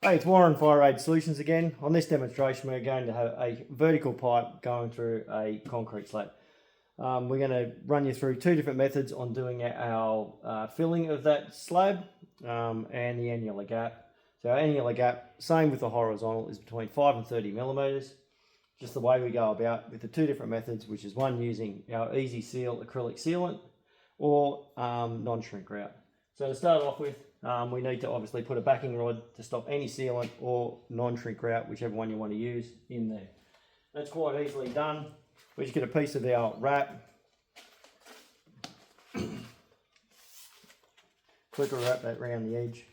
Hey, it's Warren Fire Aid Solutions again. On this demonstration, we're going to have a vertical pipe going through a concrete slab. We're going to run you through two different methods on doing our filling of that slab and the annular gap. So our annular gap, same with the horizontal, is between 5 and 30 millimeters. Just the way we go about with the two different methods, which is one using our Ezy Seal acrylic sealant or non-shrink grout. So to start off with, we need to obviously put a backing rod to stop any sealant or non-shrink grout, whichever one you want to use, in there. That's quite easily done. We just get a piece of our wrap, clicker wrap that around the edge,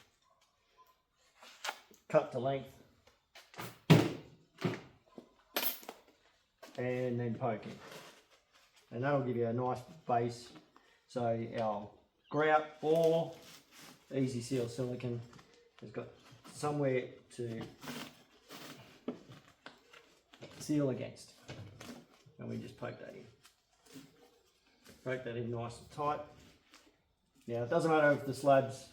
cut to length, and then poke it. And that'll give you a nice base. So our grout or Ezy Seal silicone has got somewhere to seal against. And we just poke that in. Poke that in nice and tight. Now it doesn't matter if the slab's,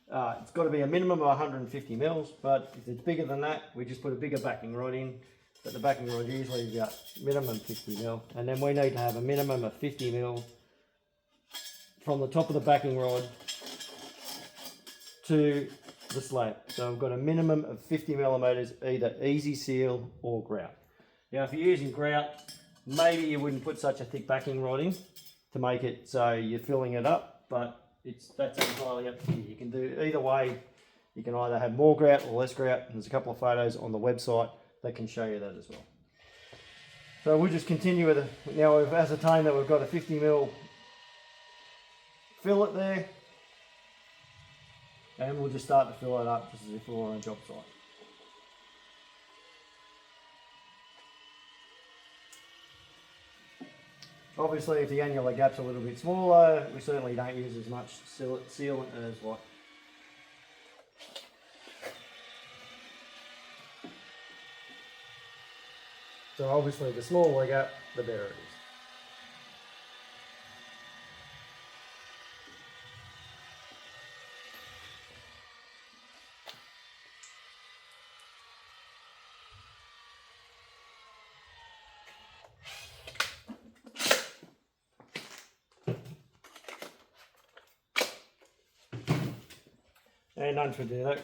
it's got to be a minimum of 150 mils, but if it's bigger than that, we just put a bigger backing rod in. But the backing rod usually is about minimum 50 mil. And then we need to have a minimum of 50 mil from the top of the backing rod to the slab. So we've got a minimum of 50 millimeters, either Ezy Seal or grout. Now if you're using grout, maybe you wouldn't put such a thick backing rod in to make it so you're filling it up, but that's entirely up to you. You can do either way. You can either have more grout or less grout. There's a couple of photos on the website that can show you that as well. So we'll just continue with it. Now we've ascertained that we've got a 50 mil fillet there, and we'll just start to fill it up just as if we were on a job site. Obviously, if the annular gap's a little bit smaller, we certainly don't use as much sealant as what. So obviously, the smaller the gap, the better it is. And don't forget that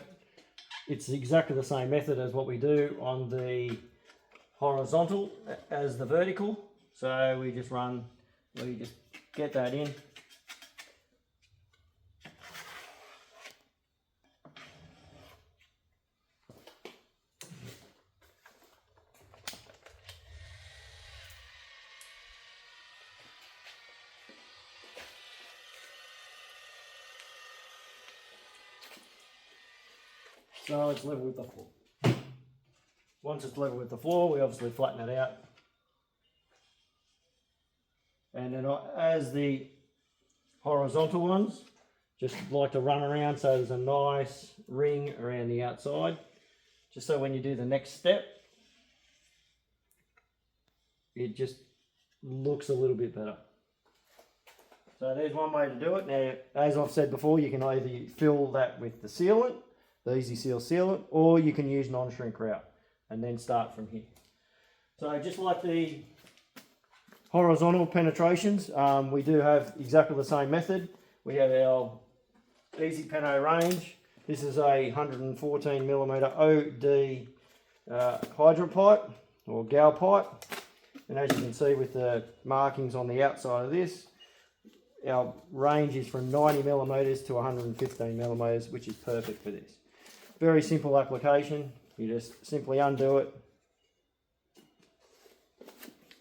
it's exactly the same method as what we do on the horizontal as the vertical. So we just get that in. So it's level with the floor. Once it's level with the floor, we obviously flatten it out. And then as the horizontal ones, just like to run around so there's a nice ring around the outside. Just so when you do the next step, it just looks a little bit better. So there's one way to do it. Now, as I've said before, you can either fill that with the sealant, the Ezy Seal sealant, or you can use non-shrink grout and then start from here. So just like the horizontal penetrations, we do have exactly the same method. We have our Ezy Penno range. This is a 114 millimeter OD hydrant pipe or gal pipe. And as you can see with the markings on the outside of this, our range is from 90 millimeters to 115 millimeters, which is perfect for this. Very simple application. You just simply undo it,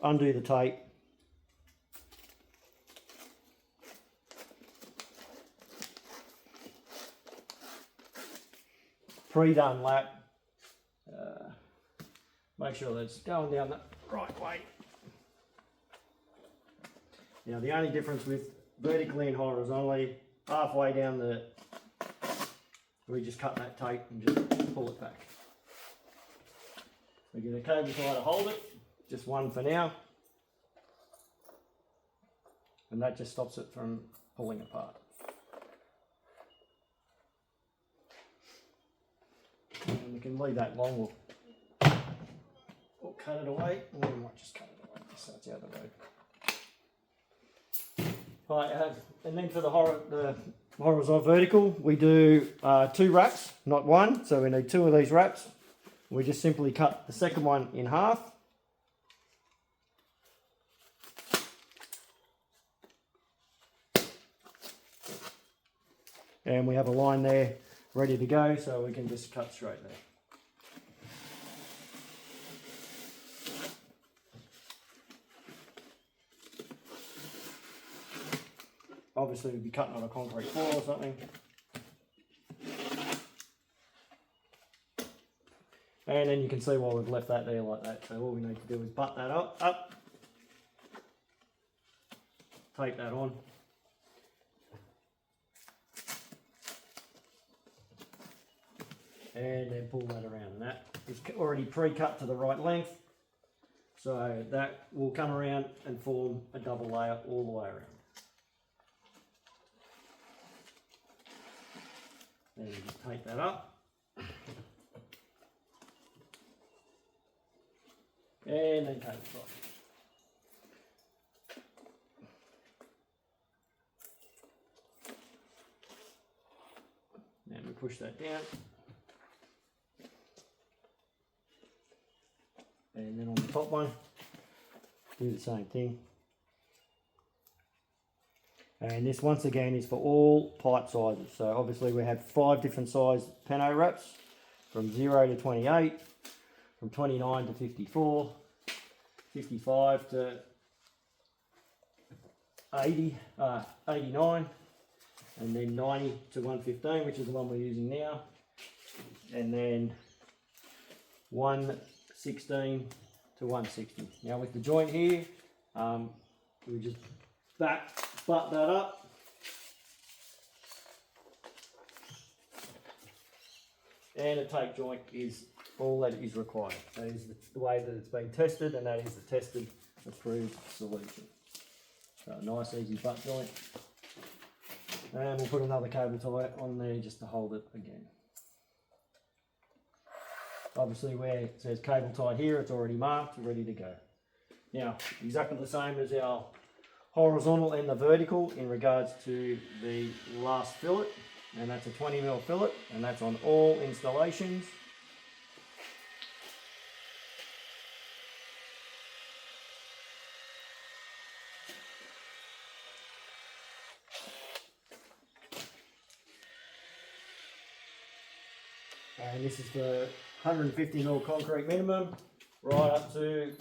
undo the tape, pre-done lap, make sure that it's going down the right way. Now the only difference with vertically and horizontally, halfway down we just cut that tape and just pull it back. We get a cable tie to hold it, just one for now, and that just stops it from pulling apart. And we can leave that long or cut it away. Or we might just cut it away so it's out of the road. Right, and then for the horizontal vertical, we do 2 wraps, not 1. So we need 2 of these wraps. We just simply cut the second one in half. And we have a line there ready to go, so we can just cut straight there. Obviously we'd be cutting on a concrete floor or something. And then you can see why we've left that there like that. So all we need to do is butt that up, tape that on. And then pull that around, and that is already pre-cut to the right length, so that will come around and form a double layer all the way around. Then you just take that up, and then take it off. Then we push that down. And then on the top one, do the same thing. And this once again is for all pipe sizes. So obviously we have 5 different size Penno wraps, from 0 to 28, from 29 to 54, 55 to 80, 89, and then 90 to 115, which is the one we're using now. And then 116 to 160. Now with the joint here, we just butt that up. And a tape joint is all that is required. That is the way that it's been tested, and that is the tested, approved solution. So a nice easy butt joint. And we'll put another cable tie on there just to hold it again. Obviously where it says cable tie here, it's already marked, ready to go. Now, exactly the same as our horizontal and the vertical in regards to the last fillet, and that's a 20mm fillet, and that's on all installations. And this is the 150mm concrete minimum, right up to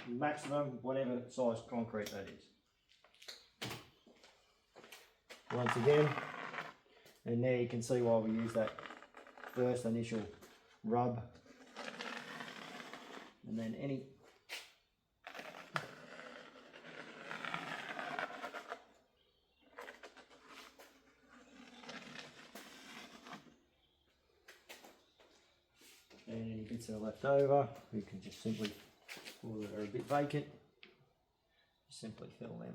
maximum, whatever size concrete that is. Once again, and there you can see why we use that first initial rub, and then any any bits that are left over, we can just simply, or that are a bit vacant, simply fill them.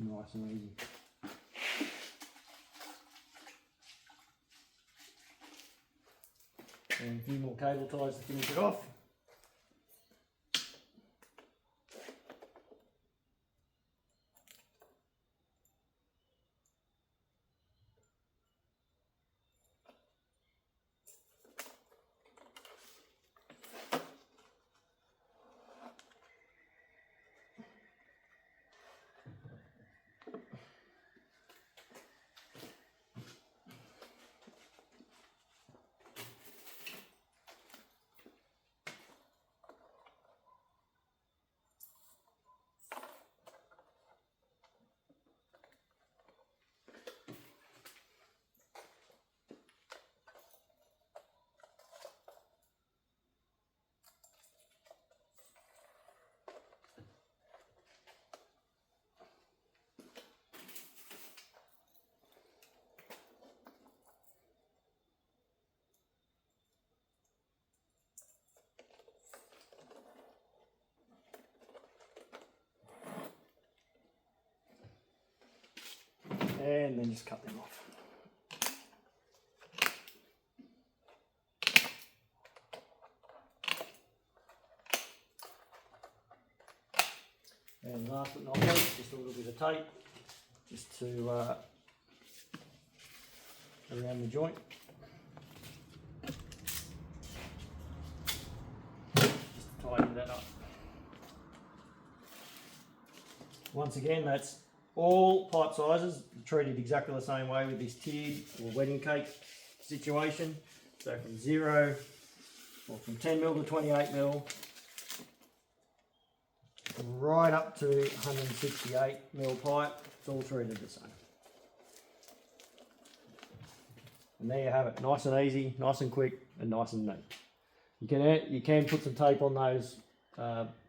Nice and easy. And a few more cable ties to finish it off. and then just cut them off. And last but not least, just a little bit of tape, just to around the joint. Just to tighten that up. Once again, that's all pipe sizes, treated exactly the same way with this tiered or wedding cake situation. So from 0, or from 10mm to 28mm, right up to 168mm pipe, it's all treated the same. And there you have it, nice and easy, nice and quick, and nice and neat. You can put some tape on those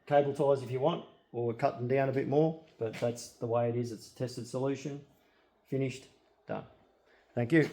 cable ties if you want, or cut them down a bit more, but that's the way it is. It's a tested solution, finished, done. Thank you.